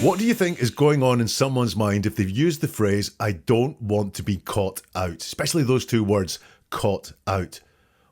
What do you think is going on in someone's mind if they've used the phrase, I don't want to be caught out? Especially those two words, caught out.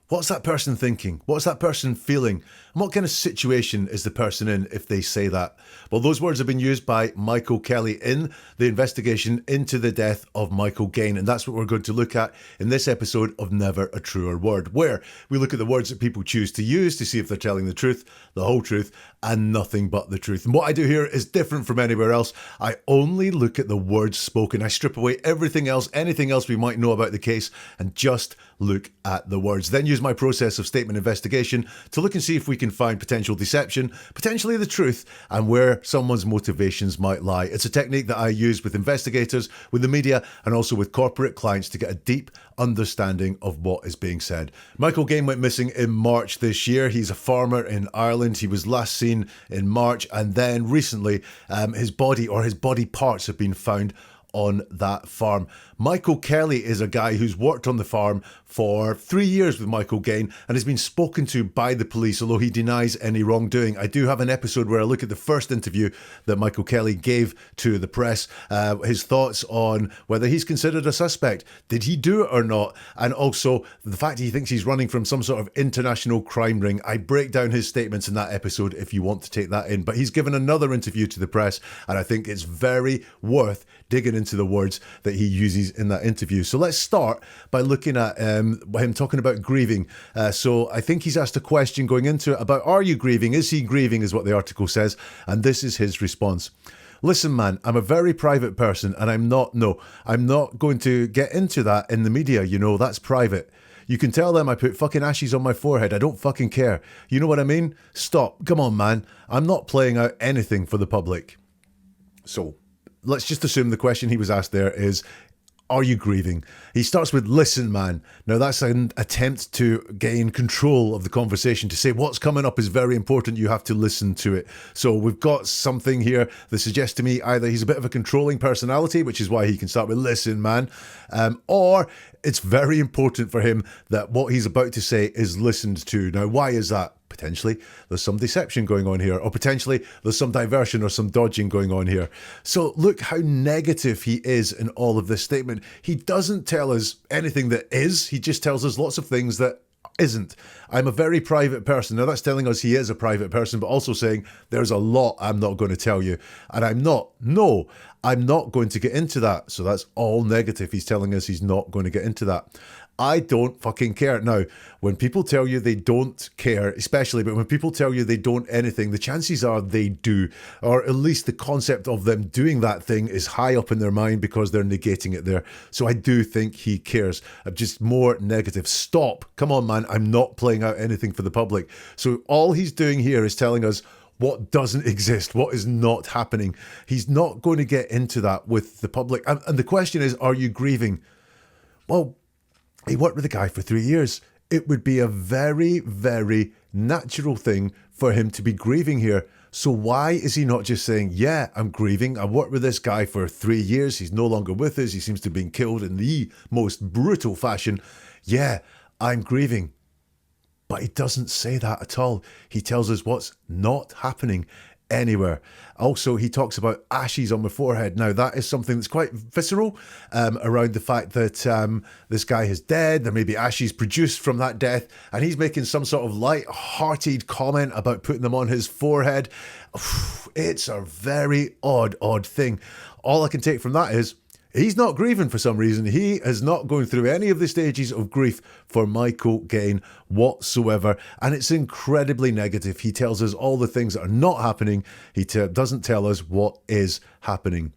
What's that person thinking? What's that person feeling? And what kind of situation is the person in if they say that? Well, those words have been used by Michael Kelley in the investigation into the death of Michael Gaine. And that's what we're going to look at in this episode of Never a Truer Word, where we look at the words that people choose to use to see if they're telling the truth, the whole truth, and nothing but the truth. And what I do here is different from anywhere else. I only look at the words spoken. I strip away everything else, anything else we might know about the case, and just look at the words. Then use my process of statement investigation to look and see if we can find potential deception, potentially the truth, and where someone's motivations might lie. It's a technique that I use with investigators, with the media, and also with corporate clients to get a deep understanding of what is being said. Michael Gaine went missing in March this year. He's a farmer in Ireland. He was last seen in March, and then recently his body parts have been found on that farm. Michael Kelley is a guy who's worked on the farm for 3 years with Michael Gaine and has been spoken to by the police, although he denies any wrongdoing. I do have an episode where I look at the first interview that Michael Kelley gave to the press, his thoughts on whether he's considered a suspect. Did he do it or not? And also the fact he thinks he's running from some sort of international crime ring. I break down his statements in that episode if you want to take that in. But he's given another interview to the press, and I think it's very worth digging into the words that he uses in that interview. So let's start by looking at him talking about grieving. So I think he's asked a question going into it about, are you grieving? Is he grieving, is what the article says. And this is his response. Listen, man, I'm a very private person and I'm not going to get into that in the media. You know, that's private. You can tell them I put fucking ashes on my forehead. I don't fucking care. You know what I mean? Stop. Come on, man. I'm not playing out anything for the public. So let's just assume the question he was asked there is, are you grieving? He starts with, listen, man. Now that's an attempt to gain control of the conversation, to say what's coming up is very important. You have to listen to it. So we've got something here that suggests to me either he's a bit of a controlling personality, which is why he can start with, listen, man, or it's very important for him that what he's about to say is listened to. Now, why is that? Potentially there's some deception going on here, or potentially there's some diversion or some dodging going on here. So look how negative he is in all of this statement. He doesn't tell us anything that is, he just tells us lots of things that isn't. I'm a very private person. Now that's telling us he is a private person, but also saying there's a lot I'm not going to tell you. And I'm not going to get into that. So that's all negative. He's telling us he's not going to get into that. I don't fucking care. Now, when people tell you they don't care, especially, but when people tell you they don't anything, the chances are they do, or at least the concept of them doing that thing is high up in their mind because they're negating it there. So I do think he cares. I'm just more negative. Stop. Come on, man. I'm not playing out anything for the public. So all he's doing here is telling us what doesn't exist, what is not happening. He's not going to get into that with the public. And the question is, are you grieving? Well, he worked with the guy for 3 years. It would be a very, very natural thing for him to be grieving here. So why is he not just saying, yeah, I'm grieving. I worked with this guy for 3 years. He's no longer with us. He seems to have been killed in the most brutal fashion. Yeah, I'm grieving. But he doesn't say that at all. He tells us what's not happening anywhere. Also, he talks about ashes on my forehead. Now, that is something that's quite visceral around the fact that this guy is dead. There may be ashes produced from that death, and he's making some sort of light-hearted comment about putting them on his forehead. It's a very odd thing. All I can take from that is he's not grieving for some reason. He is not going through any of the stages of grief for Michael Gaine whatsoever. And it's incredibly negative. He tells us all the things that are not happening. He doesn't tell us what is happening.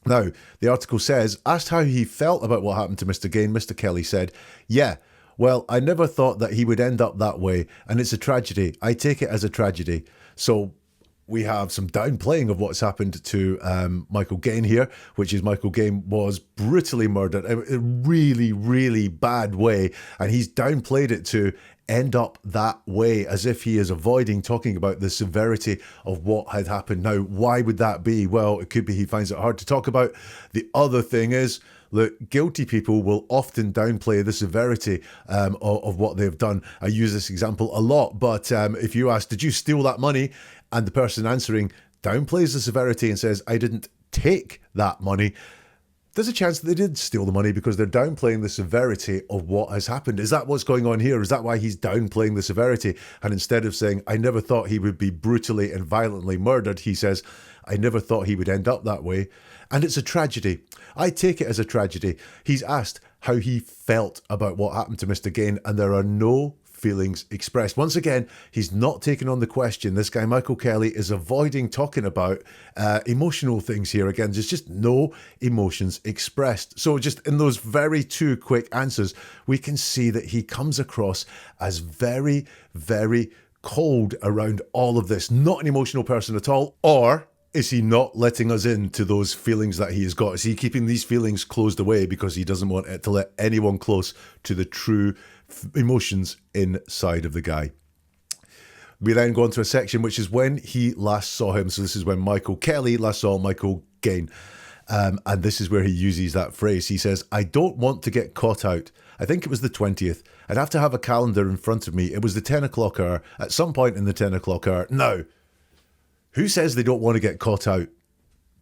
Now, the article says, asked how he felt about what happened to Mr. Gaine, Mr. Kelley said, yeah, well, I never thought that he would end up that way. And it's a tragedy. I take it as a tragedy. So we have some downplaying of what's happened to Michael Gaine here, which is Michael Gaine was brutally murdered in a really, really bad way. And he's downplayed it to end up that way, as if he is avoiding talking about the severity of what had happened. Now, why would that be? Well, it could be he finds it hard to talk about. The other thing is, look, guilty people will often downplay the severity of what they've done. I use this example a lot, but if you ask, did you steal that money? And the person answering downplays the severity and says, I didn't take that money, there's a chance that they did steal the money because they're downplaying the severity of what has happened. Is that what's going on here? Is that why he's downplaying the severity? And instead of saying, I never thought he would be brutally and violently murdered, he says, I never thought he would end up that way. And it's a tragedy. I take it as a tragedy. He's asked how he felt about what happened to Mr. Gaine, and there are no feelings expressed. Once again, he's not taking on the question. This guy, Michael Kelley, is avoiding talking about emotional things here. Again, there's just no emotions expressed. So just in those very two quick answers, we can see that he comes across as very, very cold around all of this. Not an emotional person at all. Or is he not letting us into those feelings that he has got? Is he keeping these feelings closed away because he doesn't want it to let anyone close to the true emotions inside of the guy? We then go on to a section which is when he last saw him. So this is when Michael Kelley last saw Michael Gaine. And this is where he uses that phrase. He says, I don't want to get caught out. I think it was the 20th. I'd have to have a calendar in front of me. It was the 10 o'clock hour. At some point in the 10 o'clock hour. Now, who says they don't want to get caught out?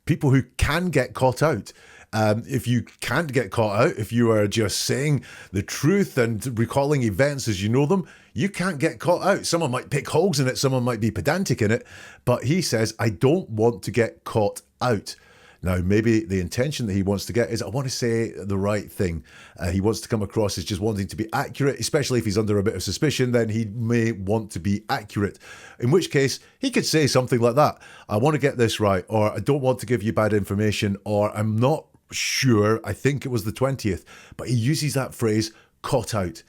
People who can get caught out. If you can't get caught out, if you are just saying the truth and recalling events as you know them, you can't get caught out. Someone might pick holes in it, someone might be pedantic in it, but he says, I don't want to get caught out. Now, maybe the intention that he wants to get is, I want to say the right thing. He wants to come across as just wanting to be accurate, especially if he's under a bit of suspicion, then he may want to be accurate. In which case, he could say something like that. I want to get this right, or I don't want to give you bad information, or I'm not sure, I think it was the 20th. But he uses that phrase, caught out.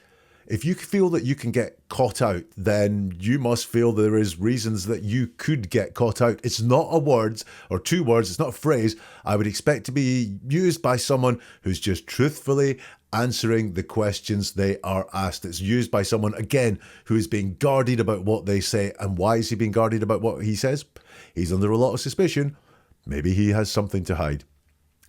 If you feel that you can get caught out, then you must feel there is reasons that you could get caught out. It's not a word or two words. It's not a phrase I would expect to be used by someone who's just truthfully answering the questions they are asked. It's used by someone, again, who is being guarded about what they say. And why is he being guarded about what he says? He's under a lot of suspicion. Maybe he has something to hide.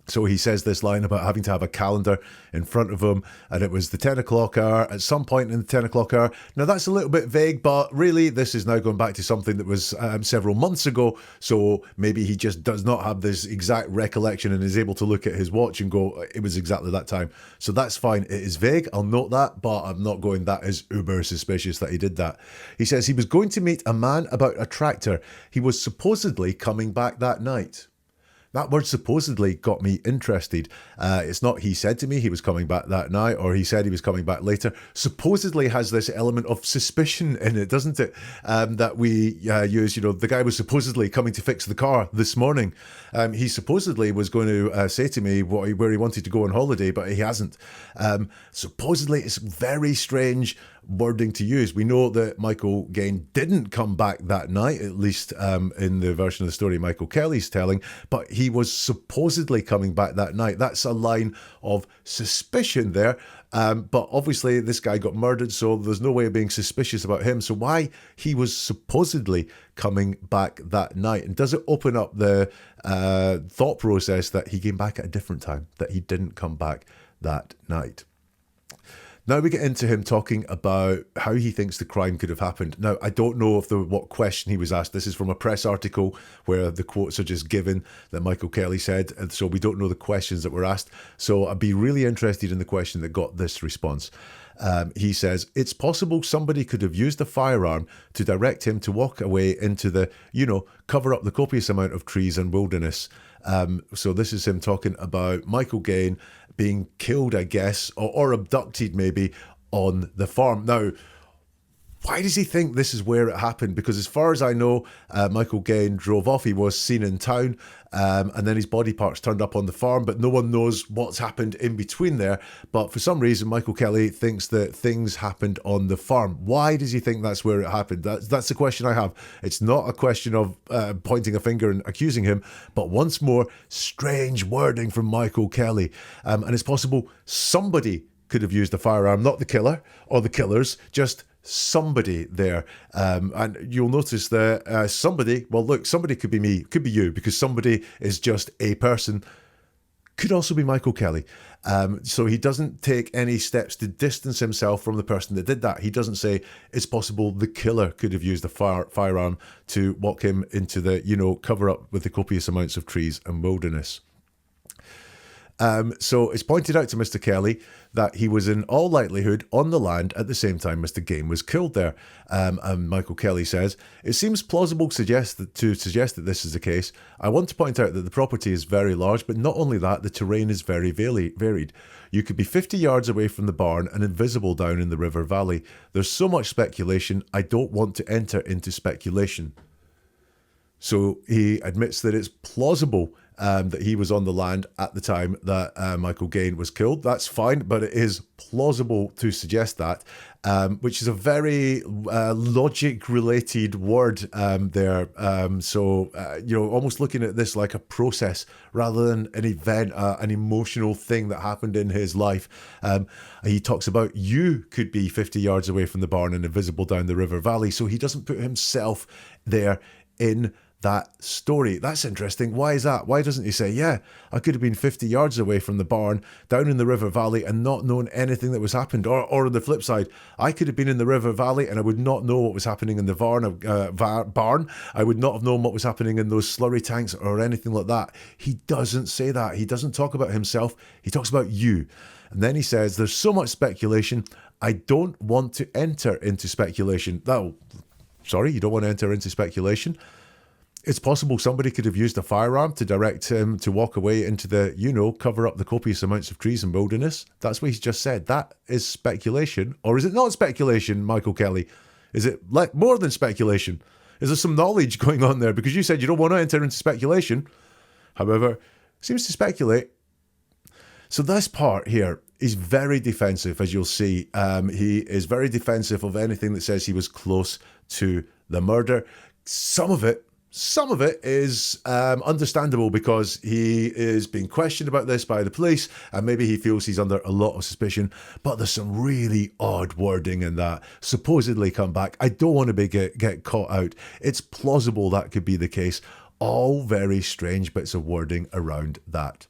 So he says this line about having to have a calendar in front of him, and it was the 10 o'clock hour, at some point in the 10 o'clock hour. Now, that's a little bit vague, but really, this is now going back to something that was several months ago, so maybe he just does not have this exact recollection and is able to look at his watch and go, it was exactly that time. So that's fine. It is vague, I'll note that, but I'm not going, that is uber suspicious that he did that. He says he was going to meet a man about a tractor. He was supposedly coming back that night. That word supposedly got me interested. It's not he said to me he was coming back that night, or he said he was coming back later. Supposedly has this element of suspicion in it, doesn't it? That we use, the guy was supposedly coming to fix the car this morning. He supposedly was going to say to me where he wanted to go on holiday, but he hasn't. Supposedly, it's very strange wording to use. We know that Michael Gaine didn't come back that night, at least in the version of the story Michael Kelley's telling, but he was supposedly coming back that night. That's a line of suspicion there. But obviously this guy got murdered, so there's no way of being suspicious about him. So why he was supposedly coming back that night? And does it open up the thought process that he came back at a different time, that he didn't come back that night? Now we get into him talking about how he thinks the crime could have happened. Now, I don't know what question he was asked. This is from a press article where the quotes are just given that Michael Kelley said, and so we don't know the questions that were asked. So I'd be really interested in the question that got this response. He says, it's possible somebody could have used a firearm to direct him to walk away into the, cover up the copious amount of trees and wilderness. So this is him talking about Michael Gaine being killed, I guess, or abducted maybe on the farm. Now, why does he think this is where it happened? Because as far as I know, Michael Gaine drove off. He was seen in town, and then his body parts turned up on the farm, but no one knows what's happened in between there. But for some reason, Michael Kelley thinks that things happened on the farm. Why does he think that's where it happened? That's the question I have. It's not a question of pointing a finger and accusing him, but once more, strange wording from Michael Kelley. And it's possible somebody could have used a firearm, not the killer or the killers, just somebody there. And you'll notice that somebody, well, look, somebody could be me, could be you, because somebody is just a person. Could also be Michael Kelley. So he doesn't take any steps to distance himself from the person that did that. He doesn't say it's possible the killer could have used a firearm to walk him into the, cover up with the copious amounts of trees and wilderness. So it's pointed out to Mr. Kelley that he was in all likelihood on the land at the same time Mr. Gaine was killed there. And Michael Kelley says, it seems plausible to suggest that this is the case. I want to point out that the property is very large, but not only that, the terrain is very varied. You could be 50 yards away from the barn and invisible down in the river valley. There's so much speculation, I don't want to enter into speculation. So he admits that it's plausible that he was on the land at the time that Michael Gaine was killed. That's fine, but it is plausible to suggest that, which is a very logic-related word there. Almost looking at this like a process rather than an event, an emotional thing that happened in his life. He talks about you could be 50 yards away from the barn and invisible down the river valley, so he doesn't put himself there in that story. That's interesting. Why is that? Why doesn't he say, yeah, I could have been 50 yards away from the barn down in the river valley and not known anything that was happened? Or on the flip side, I could have been in the river valley and I would not know what was happening in the barn. I would not have known what was happening in those slurry tanks or anything like that. He doesn't say that. He doesn't talk about himself. He talks about you. And then he says, there's so much speculation. I don't want to enter into speculation. Sorry, you don't want to enter into speculation? It's possible somebody could have used a firearm to direct him to walk away into the, cover up the copious amounts of trees and wilderness. That's what he's just said. That is speculation. Or is it not speculation, Michael Kelley? Is it more than speculation? Is there some knowledge going on there? Because you said you don't want to enter into speculation. However, seems to speculate. So this part here is very defensive, as you'll see. He is very defensive of anything that says he was close to the murder. Some of it is understandable because he is being questioned about this by the police and maybe he feels he's under a lot of suspicion, but there's some really odd wording in that. Supposedly come back. I don't want to get caught out. It's plausible that could be the case. All very strange bits of wording around that.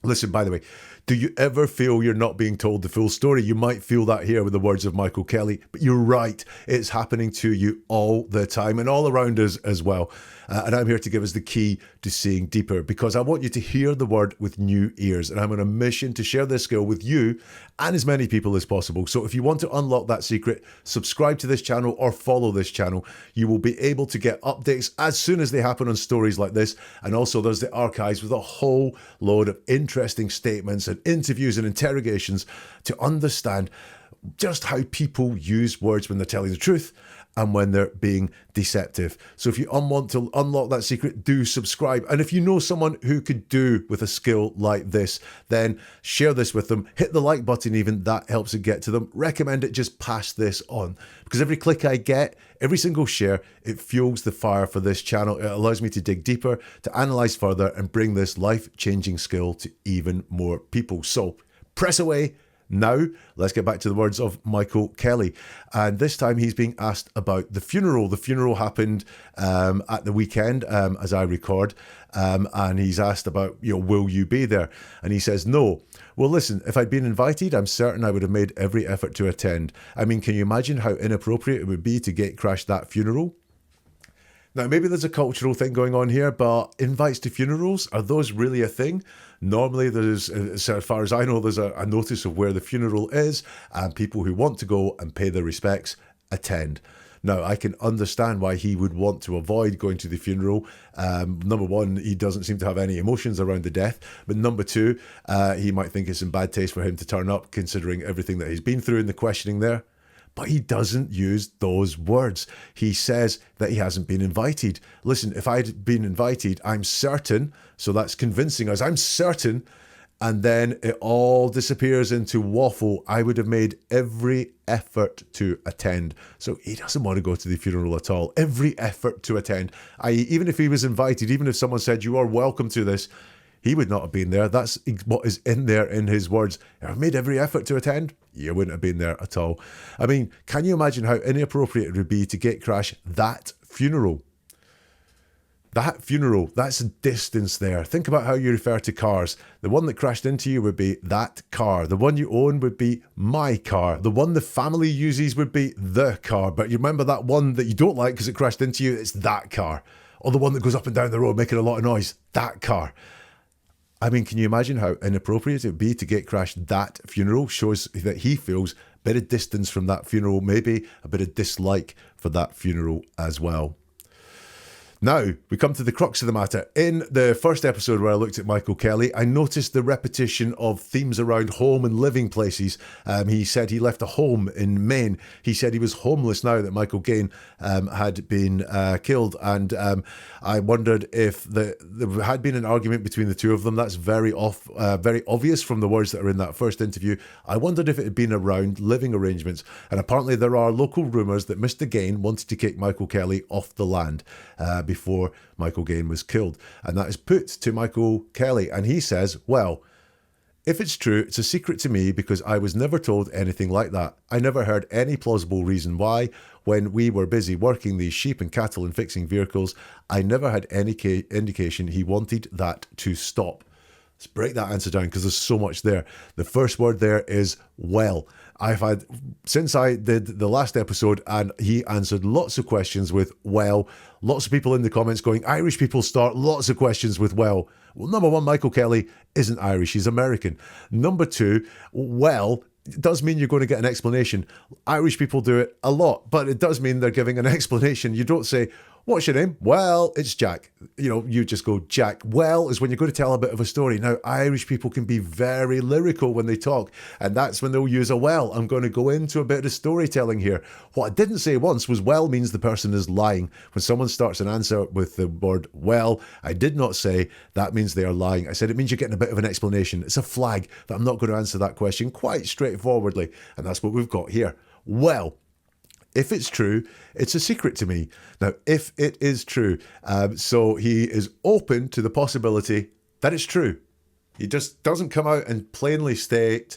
Listen, by the way, do you ever feel you're not being told the full story? You might feel that here with the words of Michael Kelley, but you're right. It's happening to you all the time and all around us as well. And I'm here to give us the key to seeing deeper because I want you to hear the word with new ears. And I'm on a mission to share this skill with you and as many people as possible. So if you want to unlock that secret, subscribe to this channel or follow this channel. You will be able to get updates as soon as they happen on stories like this. And also there's the archives with a whole load of interesting statements and interviews and interrogations to understand just how people use words when they're telling the truth and when they're being deceptive. So if you want to unlock that secret, do subscribe. And if you know someone who could do with a skill like this, then share this with them. Hit the like button even, that helps it get to them. Recommend it, just pass this on. Because every click I get, every single share, it fuels the fire for this channel. It allows me to dig deeper, to analyze further, and bring this life-changing skill to even more people. So press away. Now, let's get back to the words of Michael Kelley. And this time he's being asked about the funeral. The funeral happened at the weekend, as I record. And he's asked about, will you be there? And he says, no. Well, listen, if I'd been invited, I'm certain I would have made every effort to attend. I mean, can you imagine how inappropriate it would be to gate crash that funeral? Now, maybe there's a cultural thing going on here, but invites to funerals, are those really a thing? Normally, there's, as far as I know, there's a notice of where the funeral is, and people who want to go and pay their respects attend. Now, I can understand why he would want to avoid going to the funeral. Number one, he doesn't seem to have any emotions around the death. But number two, he might think it's in bad taste for him to turn up, considering everything that he's been through in the questioning there. But he doesn't use those words. He says that he hasn't been invited. Listen, if I'd been invited, I'm certain, so that's convincing us, I'm certain, and then it all disappears into waffle, I would have made every effort to attend. So he doesn't want to go to the funeral at all. Every effort to attend. Even if he was invited, even if someone said, you are welcome to this, he would not have been there. That's what is in there in his words. I've made every effort to attend. You wouldn't have been there at all. I mean, can you imagine how inappropriate it would be to gate crash that funeral? That funeral, that's a distance there. Think about how you refer to cars. The one that crashed into you would be that car. The one you own would be my car. The one the family uses would be the car. But you remember that one that you don't like because it crashed into you, it's that car. Or the one that goes up and down the road making a lot of noise, that car. I mean, can you imagine how inappropriate it would be to get crashed that funeral? Shows that he feels a bit of distance from that funeral, maybe a bit of dislike for that funeral as well. Now, we come to the crux of the matter. In the first episode where I looked at Michael Kelley, I noticed the repetition of themes around home and living places. He said he left a home in Maine. He said he was homeless now that Michael Gaine had been killed. And I wondered if there had been an argument between the two of them. That's very obvious from the words that are in that first interview. I wondered if it had been around living arrangements. And apparently there are local rumours that Mr. Gaine wanted to kick Michael Kelley off the land before Michael Gaine was killed. And that is put to Michael Kelley. And he says, well, if it's true, it's a secret to me because I was never told anything like that. I never heard any plausible reason why. When we were busy working these sheep and cattle and fixing vehicles, I never had any indication he wanted that to stop. Let's break that answer down because there's so much there. The first word there is well. I've had, since I did the last episode and he answered lots of questions with well, lots of people in the comments going, Irish people start lots of questions with well. Well, number one, Michael Kelley isn't Irish, he's American. Number two, well, it does mean you're going to get an explanation. Irish people do it a lot, but it does mean they're giving an explanation. You don't say, what's your name? Well, it's Jack. You know, you just go, Jack. Well is when you're going to tell a bit of a story. Now, Irish people can be very lyrical when they talk, and that's when they'll use a well. I'm going to go into a bit of storytelling here. What I didn't say once was well means the person is lying. When someone starts an answer with the word well, I did not say that means they are lying. I said it means you're getting a bit of an explanation. It's a flag that I'm not going to answer that question quite straightforwardly, and that's what we've got here. Well, if it's true, it's a secret to me. Now, if it is true, so he is open to the possibility that it's true. He just doesn't come out and plainly state,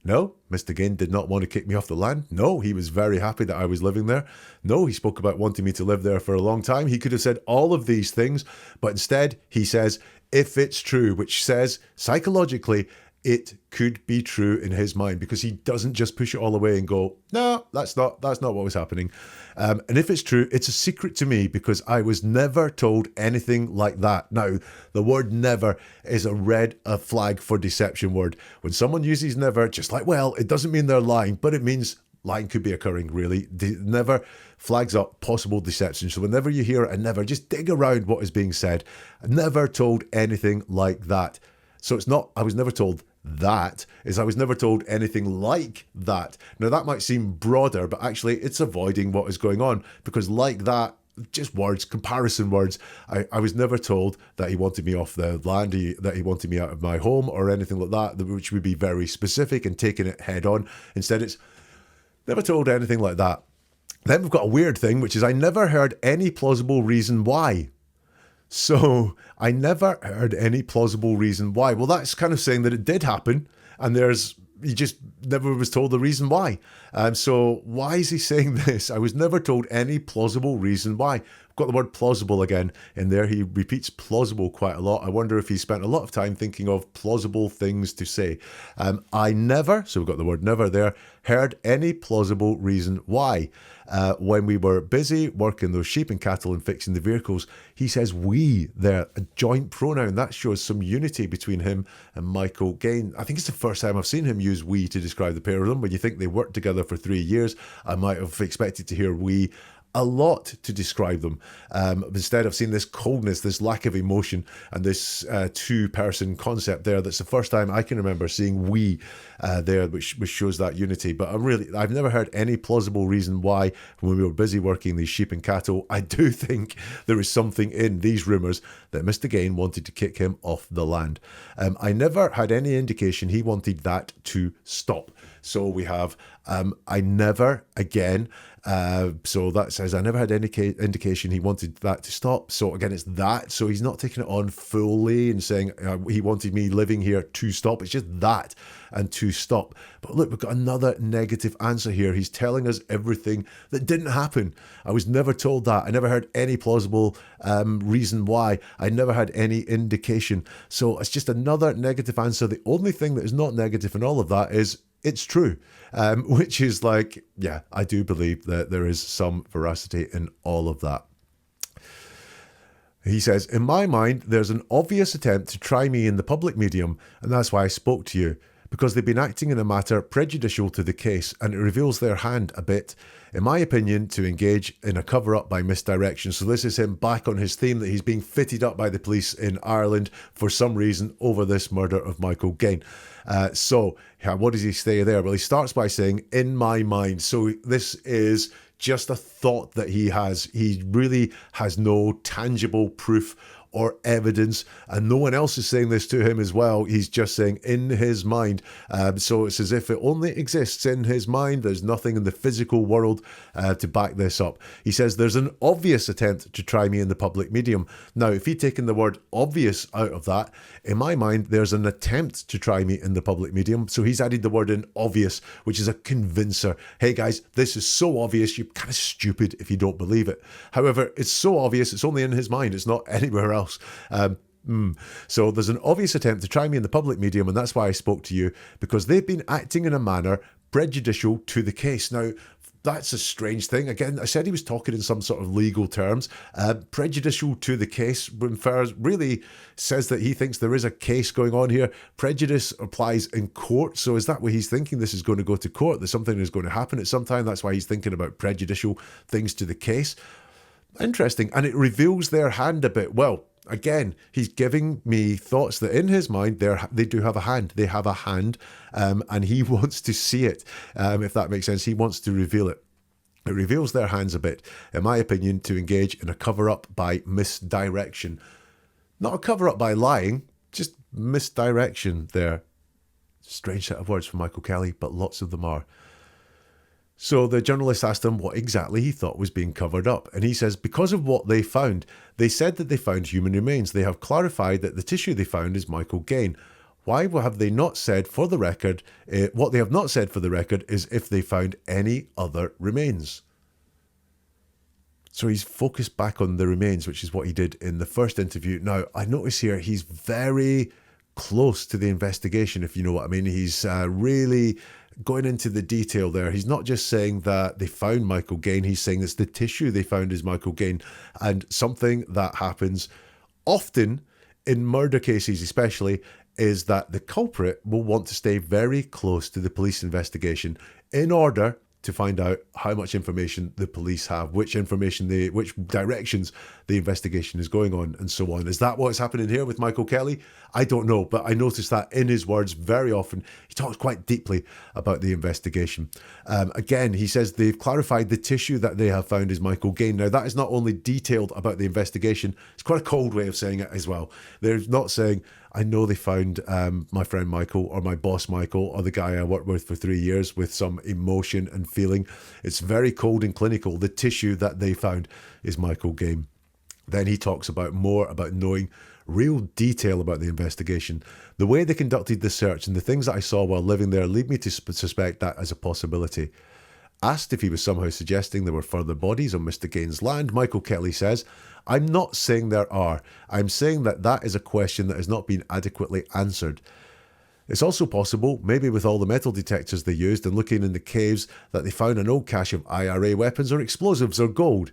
no, Mr. Gaine did not want to kick me off the land. No, he was very happy that I was living there. No, he spoke about wanting me to live there for a long time. He could have said all of these things, but instead he says, if it's true, which says psychologically, it could be true in his mind because he doesn't just push it all away and go, no, that's not what was happening. And if it's true, it's a secret to me because I was never told anything like that. Now, the word never is a flag for deception word. When someone uses never, just like, well, it doesn't mean they're lying, but it means lying could be occurring, really. Never flags up possible deception. So whenever you hear a never, just dig around what is being said. Never told anything like that. So it's not, I was never told that, is I was never told anything like that. Now that might seem broader, but actually it's avoiding what is going on because like that, just words, comparison words. I was never told that he wanted me off the land, that he wanted me out of my home or anything like that, which would be very specific and taking it head on. Instead, it's never told anything like that. Then we've got a weird thing, which is I never heard any plausible reason why. So I never heard any plausible reason why. Well, that's kind of saying that it did happen and he just never was told the reason why. So why is he saying this? I was never told any plausible reason why. I've got the word plausible again in there. He repeats plausible quite a lot. I wonder if he spent a lot of time thinking of plausible things to say. I never, so we've got the word never there, heard any plausible reason why. When we were busy working those sheep and cattle and fixing the vehicles, he says we there, a joint pronoun. That shows some unity between him and Michael Gaine. I think it's the first time I've seen him use we to describe the pair of them. When you think they worked together for 3 years, I might have expected to hear we a lot to describe them. Instead, I've seen this coldness, this lack of emotion, and this two-person concept there. That's the first time I can remember seeing we there, which shows that unity. But I've never heard any plausible reason why when we were busy working these sheep and cattle. I do think there is something in these rumours that Mr. Gaine wanted to kick him off the land. I never had any indication he wanted that to stop. So we have I never, again, So that says, I never had any indication he wanted that to stop. So again, it's that. So he's not taking it on fully and saying he wanted me living here to stop. It's just that and to stop. But look, we've got another negative answer here. He's telling us everything that didn't happen. I was never told that. I never heard any plausible reason why. I never had any indication. So it's just another negative answer. The only thing that is not negative in all of that is it's true, which is like, yeah, I do believe that there is some veracity in all of that. He says, in my mind, there's an obvious attempt to try me in the public medium, and that's why I spoke to you, because they've been acting in a matter prejudicial to the case, and it reveals their hand a bit, in my opinion, to engage in a cover-up by misdirection. So this is him back on his theme that he's being fitted up by the police in Ireland for some reason over this murder of Michael Gaine. So what does he say there? Well, he starts by saying, in my mind. So this is just a thought that he has. He really has no tangible proof or evidence, and no one else is saying this to him as well. He's just saying in his mind. So it's as if it only exists in his mind. There's nothing in the physical world to back this up. He says there's an obvious attempt to try me in the public medium. Now, if he'd taken the word obvious out of that, in my mind, there's an attempt to try me in the public medium. So he's added the word in obvious, which is a convincer. Hey guys, this is so obvious, you're kind of stupid if you don't believe it. However, it's so obvious, it's only in his mind. It's not anywhere else. So there's an obvious attempt to try me in the public medium, and that's why I spoke to you, because they've been acting in a manner prejudicial to the case. Now, that's a strange thing. Again, I said he was talking in some sort of legal terms. Prejudicial to the case refers, really says that he thinks there is a case going on here. Prejudice applies in court. So is that what he's thinking? This is going to go to court, that something is going to happen at some time. That's why he's thinking about prejudicial things to the case. Interesting. And it reveals their hand a bit. Well, again, he's giving me thoughts that in his mind, they do have a hand. They have a hand, and he wants to see it, if that makes sense. He wants to reveal it. It reveals their hands a bit, in my opinion, to engage in a cover-up by misdirection. Not a cover-up by lying, just misdirection there. Strange set of words from Michael Kelley, but lots of them are. So the journalist asked him what exactly he thought was being covered up. And he says, because of what they found, they said that they found human remains. They have clarified that the tissue they found is Michael Gaine. Why have they not said for the record, what they have not said for the record is if they found any other remains. So he's focused back on the remains, which is what he did in the first interview. Now, I notice here he's very close to the investigation, if you know what I mean. He's really going into the detail there. He's not just saying that they found Michael Gaine, he's saying it's the tissue they found is Michael Gaine. And something that happens often in murder cases especially is that the culprit will want to stay very close to the police investigation in order to find out how much information the police have, which directions the investigation is going on, and so on. Is that what's happening here with Michael Kelley? I don't know, but I noticed that in his words very often. He talks quite deeply about the investigation. Again, he says they've clarified the tissue that they have found is Michael Gaine. Now, that is not only detailed about the investigation, it's quite a cold way of saying it as well. They're not saying, I know they found my friend Michael or my boss Michael or the guy I worked with for 3 years with some emotion and feeling. It's very cold and clinical. The tissue that they found is Michael Gaine. Then he talks about more about knowing real detail about the investigation. The way they conducted the search and the things that I saw while living there lead me to suspect that as a possibility. Asked if he was somehow suggesting there were further bodies on Mr. Gaine's land, Michael Kelley says, I'm not saying there are. I'm saying that is a question that has not been adequately answered. It's also possible, maybe with all the metal detectors they used and looking in the caves, that they found an old cache of IRA weapons or explosives or gold.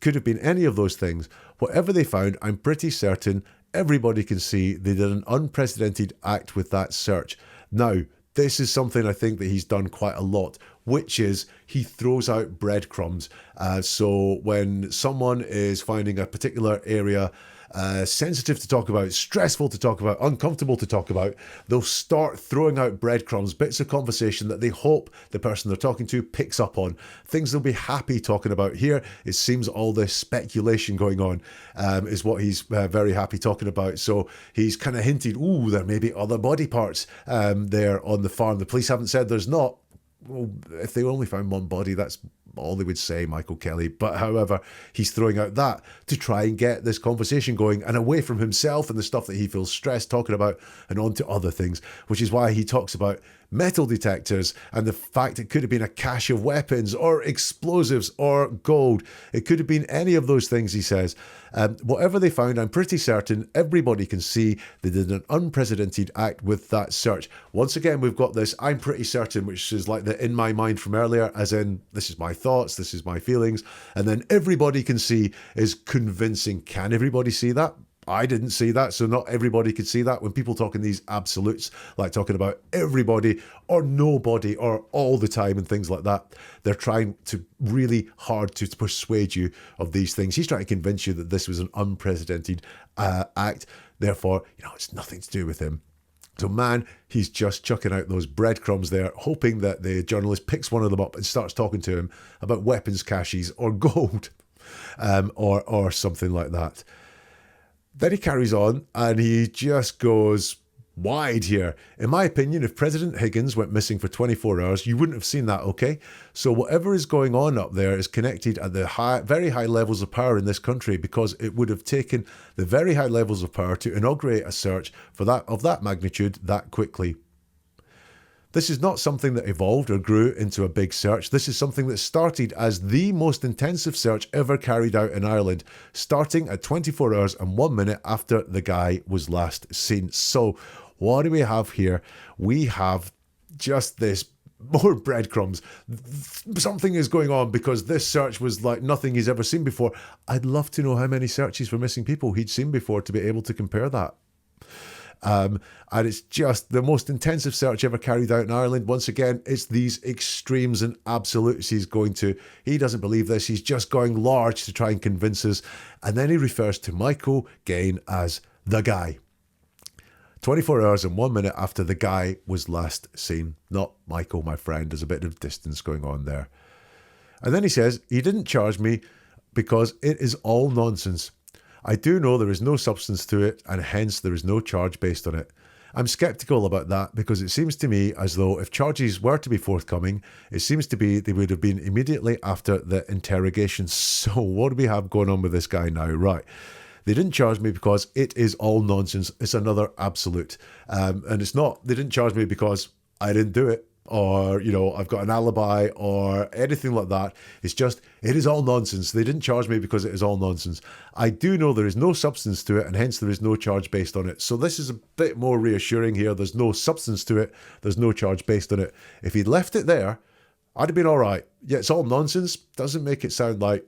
Could have been any of those things. Whatever they found, I'm pretty certain everybody can see they did an unprecedented act with that search. Now, this is something I think that he's done quite a lot, which is he throws out breadcrumbs. So when someone is finding a particular area sensitive to talk about, stressful to talk about, uncomfortable to talk about, they'll start throwing out breadcrumbs, bits of conversation that they hope the person they're talking to picks up on, things they'll be happy talking about. Here, it seems all this speculation going on is what he's very happy talking about. So he's kind of hinted, there may be other body parts there on the farm. The police haven't said there's not. well, if they only found one body, that's all they would say, Michael Kelley. But however, he's throwing out that to try and get this conversation going and away from himself and the stuff that he feels stressed talking about and on to other things, which is why he talks about metal detectors and the fact it could have been a cache of weapons or explosives or gold. It could have been any of those things, he says. Whatever they found, I'm pretty certain everybody can see they did an unprecedented act with that search. Once again, we've got this I'm pretty certain, which is like the in my mind from earlier, as in this is my thoughts, this is my feelings. And then everybody can see is convincing. Can everybody see that? I didn't see that, so not everybody could see that. When people talk in these absolutes, like talking about everybody or nobody or all the time and things like that, they're trying to really hard to persuade you of these things. He's trying to convince you that this was an unprecedented act. Therefore, it's nothing to do with him. So man, he's just chucking out those breadcrumbs there, hoping that the journalist picks one of them up and starts talking to him about weapons caches or gold or something like that. Then he carries on and he just goes wide here. In my opinion, if President Higgins went missing for 24 hours, you wouldn't have seen that, okay? So whatever is going on up there is connected at the very high levels of power in this country, because it would have taken the very high levels of power to inaugurate a search for that magnitude that quickly. This is not something that evolved or grew into a big search. This is something that started as the most intensive search ever carried out in Ireland, starting at 24 hours and 1 minute after the guy was last seen. So what do we have here? We have just this more breadcrumbs. Something is going on because this search was like nothing he's ever seen before. I'd love to know how many searches for missing people he'd seen before to be able to compare that. And it's just the most intensive search ever carried out in Ireland. Once again, it's these extremes and absolutes he's going to. He doesn't believe this. He's just going large to try and convince us. And then he refers to Michael Gaine as the guy. 24 hours and 1 minute after the guy was last seen. Not Michael, my friend. There's a bit of distance going on there. And then he says, he didn't charge me because it is all nonsense. I do know there is no substance to it, and hence there is no charge based on it. I'm sceptical about that because it seems to me as though if charges were to be forthcoming, it seems to be they would have been immediately after the interrogation. So what do we have going on with this guy now? Right. They didn't charge me because it is all nonsense. It's another absolute. And it's not, they didn't charge me because I didn't do it, or, I've got an alibi or anything like that. It's just, it is all nonsense. They didn't charge me because it is all nonsense. I do know there is no substance to it, and hence there is no charge based on it. So this is a bit more reassuring here. There's no substance to it. There's no charge based on it. If he'd left it there, I'd have been all right. Yeah, it's all nonsense. Doesn't make it sound like,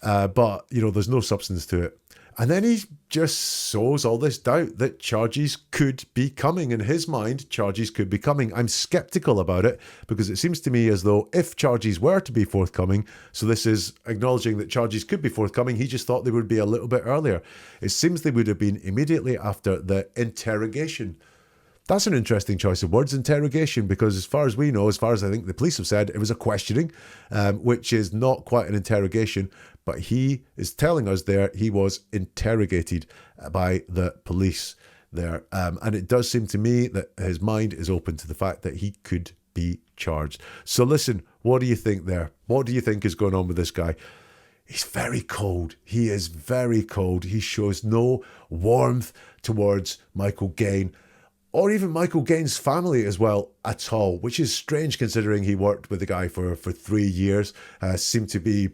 but, there's no substance to it. And then he just sows all this doubt that charges could be coming. In his mind, charges could be coming. I'm skeptical about it because it seems to me as though if charges were to be forthcoming, so this is acknowledging that charges could be forthcoming, he just thought they would be a little bit earlier. It seems they would have been immediately after the interrogation. That's an interesting choice of words, interrogation, because as far as we know, as far as I think the police have said, it was a questioning, which is not quite an interrogation. But he is telling us there he was interrogated by the police there. And it does seem to me that his mind is open to the fact that he could be charged. So listen, what do you think there? What do you think is going on with this guy? He's very cold. He is very cold. He shows no warmth towards Michael Gaine, or even Michael Gaine's family as well at all, which is strange considering he worked with the guy for 3 years, seemed to be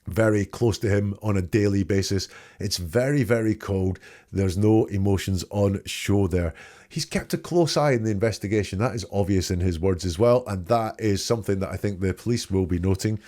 very close to him on a daily basis. It's very, very cold. There's no emotions on show there. He's kept a close eye in the investigation. That is obvious in his words as well. And that is something that I think the police will be noting.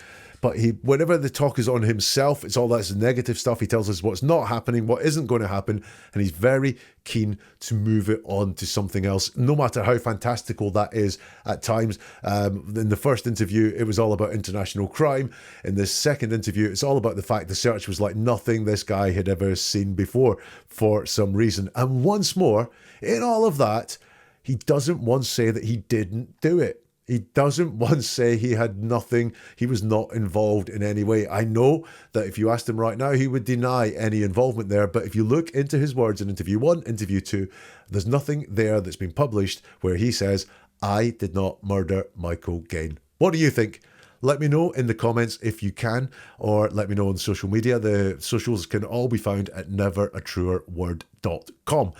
But whenever the talk is on himself, it's all that's negative stuff. He tells us what's not happening, what isn't going to happen, and he's very keen to move it on to something else, no matter how fantastical that is at times. In the first interview, it was all about international crime. In the second interview, it's all about the fact the search was like nothing this guy had ever seen before for some reason. And once more, in all of that, he doesn't once say that he didn't do it. He doesn't once say he had nothing, he was not involved in any way. I know that if you asked him right now, he would deny any involvement there. But if you look into his words in interview 1, interview 2, there's nothing there that's been published where he says, I did not murder Michael Gaine. What do you think? Let me know in the comments if you can, or let me know on social media. The socials can all be found at neveratruerword.com.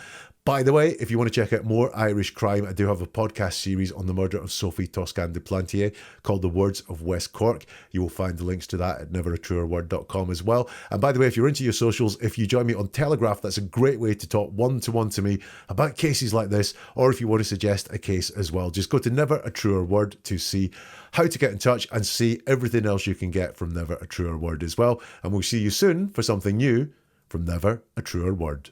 By the way, if you want to check out more Irish crime, I do have a podcast series on the murder of Sophie Toscan de Plantier called The Words of West Cork. You will find the links to that at neveratruerword.com as well. And by the way, if you're into your socials, if you join me on Telegraph, that's a great way to talk one-to-one to me about cases like this, or if you want to suggest a case as well. Just go to Never a Truer Word to see how to get in touch and see everything else you can get from Never a Truer Word as well. And we'll see you soon for something new from Never a Truer Word.